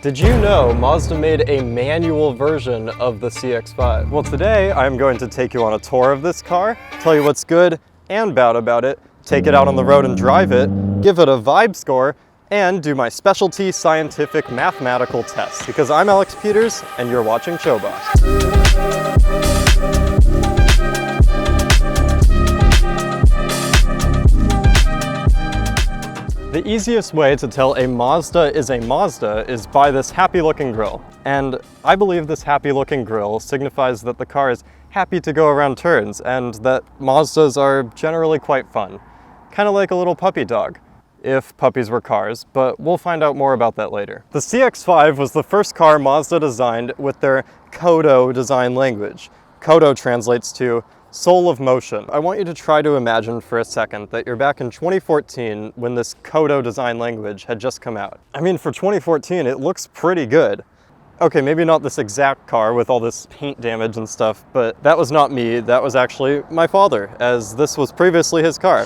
Did you know Mazda made a manual version of the CX5? Well, today I'm going to take you on a tour of this car, tell you what's good and bad about it, take it out on the road and drive it, give it a vibe score, and do my specialty scientific mathematical test. Because I'm Alex Peters and you're watching Choboc. The easiest way to tell a Mazda is a Mazda is by this happy looking grille. And I believe this happy looking grille signifies that the car is happy to go around turns and that Mazdas are generally quite fun. Kind of like a little puppy dog, if puppies were cars, but we'll find out more about that later. The CX5 was the first car Mazda designed with their Kodo design language. Kodo translates to soul of motion. I want you to try to imagine for a second that you're back in 2014 when this Kodo design language had just come out. I mean, for 2014, it looks pretty good. Okay, maybe not this exact car with all this paint damage and stuff, but that was not me. That was actually my father, as this was previously his car.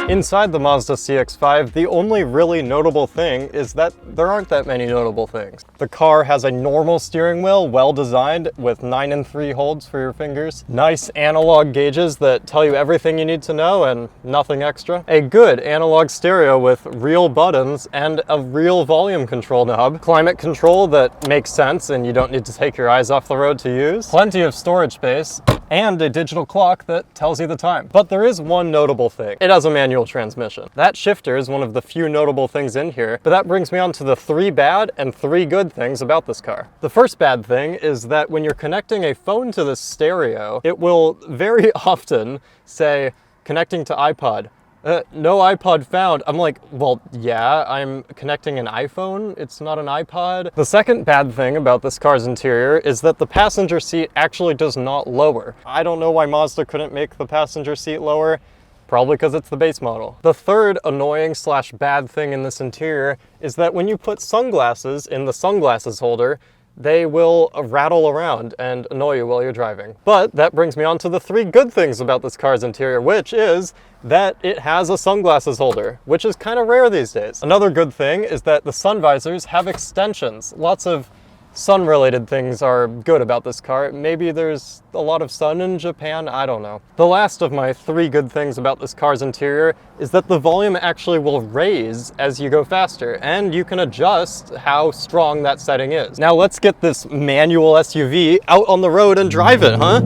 Inside the Mazda CX5, the only really notable thing is that there aren't that many notable things. The car has a normal steering wheel, well designed, with 9-3 holds for your fingers. Nice analog gauges that tell you everything you need to know and nothing extra. A good analog stereo with real buttons and a real volume control knob. Climate control that makes sense and you don't need to take your eyes off the road to use. Plenty of storage space. And a digital clock that tells you the time. But there is one notable thing. It has a manual transmission. That shifter is one of the few notable things in here, but that brings me on to the 3 bad and 3 good things about this car. The first bad thing is that when you're connecting a phone to the stereo, it will very often say, connecting to iPod. No iPod found. I'm like, well, yeah, I'm connecting an iPhone. It's not an iPod. The second bad thing about this car's interior is that the passenger seat actually does not lower. I don't know why Mazda couldn't make the passenger seat lower. Probably because it's the base model. The third annoying / bad thing in this interior is that when you put sunglasses in the sunglasses holder, they will rattle around and annoy you while you're driving. But that brings me on to the 3 good things about this car's interior, which is that it has a sunglasses holder, which is kind of rare these days. Another good thing is that the sun visors have extensions. Lots of sun-related things are good about this car. Maybe there's a lot of sun in Japan, I don't know. The last of my 3 good things about this car's interior is that the volume actually will raise as you go faster, and you can adjust how strong that setting is. Now let's get this manual SUV out on the road and drive it, huh?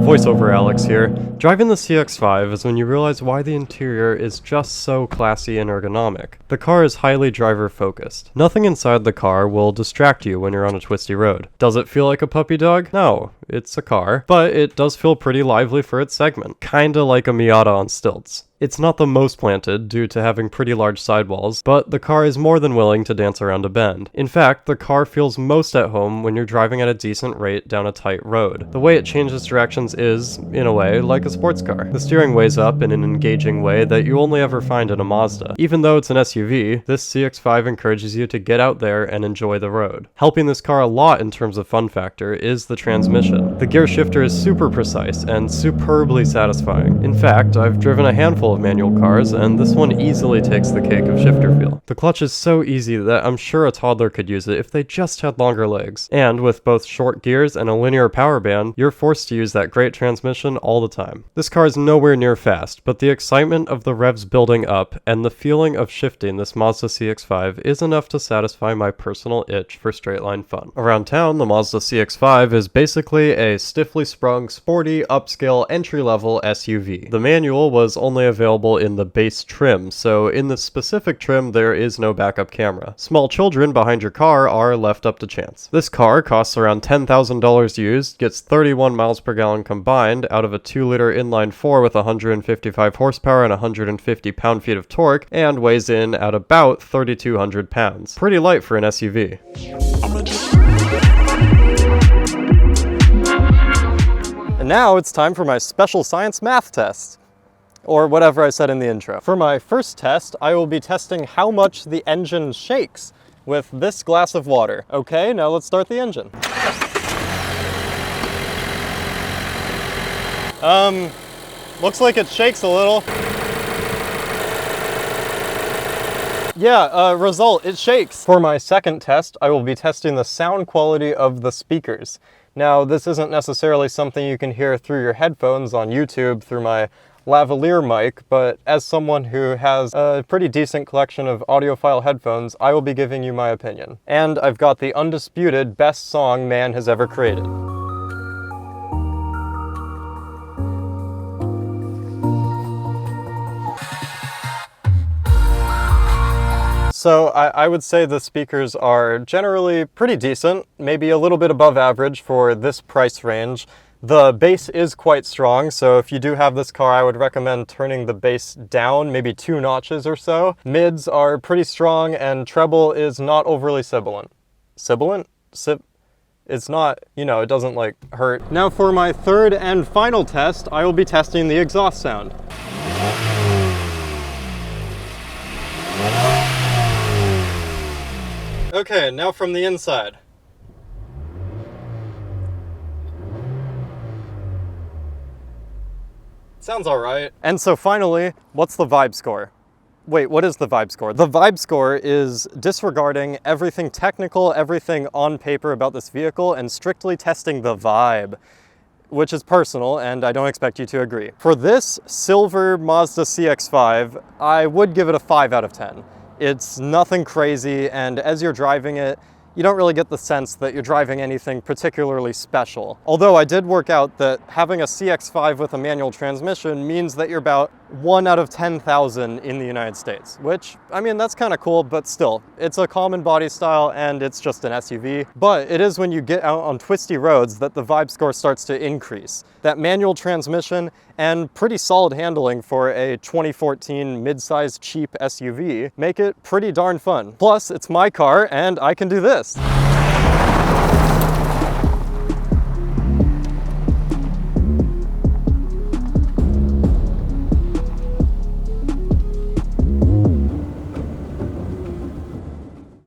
Voiceover Alex here. Driving the CX5 is when you realize why the interior is just so classy and ergonomic. The car is highly driver focused. Nothing inside the car will distract you when you're on a twisty road. Does it feel like a puppy dog? No, it's a car, but it does feel pretty lively for its segment. Kinda like a Miata on stilts. It's not the most planted due to having pretty large sidewalls, but the car is more than willing to dance around a bend. In fact, the car feels most at home when you're driving at a decent rate down a tight road. The way it changes directions is, in a way, like a sports car. The steering weighs up in an engaging way that you only ever find in a Mazda. Even though it's an SUV, this CX5 encourages you to get out there and enjoy the road. Helping this car a lot in terms of fun factor is the transmission. The gear shifter is super precise and superbly satisfying. In fact, I've driven a handful of manual cars, and this one easily takes the cake of shifter feel. The clutch is so easy that I'm sure a toddler could use it if they just had longer legs. And with both short gears and a linear power band, you're forced to use that great transmission all the time. This car is nowhere near fast, but the excitement of the revs building up and the feeling of shifting this Mazda CX5 is enough to satisfy my personal itch for straight line fun. Around town, the Mazda CX5 is basically a stiffly sprung, sporty, upscale, entry-level SUV. The manual was only available in the base trim, so in the specific trim there is no backup camera. Small children behind your car are left up to chance. This car costs around $10,000 used, gets 31 miles per gallon combined out of a 2-liter inline-4 with 155 horsepower and 150 pound-feet of torque, and weighs in at about 3,200 pounds. Pretty light for an SUV. And now it's time for my special science math test. Or whatever I said in the intro. For my first test, I will be testing how much the engine shakes with this glass of water. Okay, now let's start the engine. Looks like it shakes a little. Yeah, result, it shakes. For my second test, I will be testing the sound quality of the speakers. Now, this isn't necessarily something you can hear through your headphones on YouTube through my lavalier mic, but as someone who has a pretty decent collection of audiophile headphones, I will be giving you my opinion. And I've got the undisputed best song man has ever created. So I would say the speakers are generally pretty decent, maybe a little bit above average for this price range. The bass is quite strong, so if you do have this car, I would recommend turning the bass down, maybe 2 notches or so. Mids are pretty strong, and treble is not overly sibilant. Sibilant? It's not, you know, it doesn't like hurt. Now for my third and final test, I will be testing the exhaust sound. Okay, now from the inside. Sounds all right. And so finally, what's the vibe score? Wait, what is the vibe score? The vibe score is disregarding everything technical, everything on paper about this vehicle, and strictly testing the vibe, which is personal, and I don't expect you to agree. For this silver Mazda CX5, I would give it a 5 out of 10. It's nothing crazy, and as you're driving it, you don't really get the sense that you're driving anything particularly special. Although I did work out that having a CX5 with a manual transmission means that you're about 1 out of 10,000 in the United States, which, I mean, that's kind of cool, but still, it's a common body style and it's just an SUV. But it is when you get out on twisty roads that the vibe score starts to increase. That manual transmission and pretty solid handling for a 2014 mid-sized cheap SUV make it pretty darn fun. Plus, it's my car and I can do this.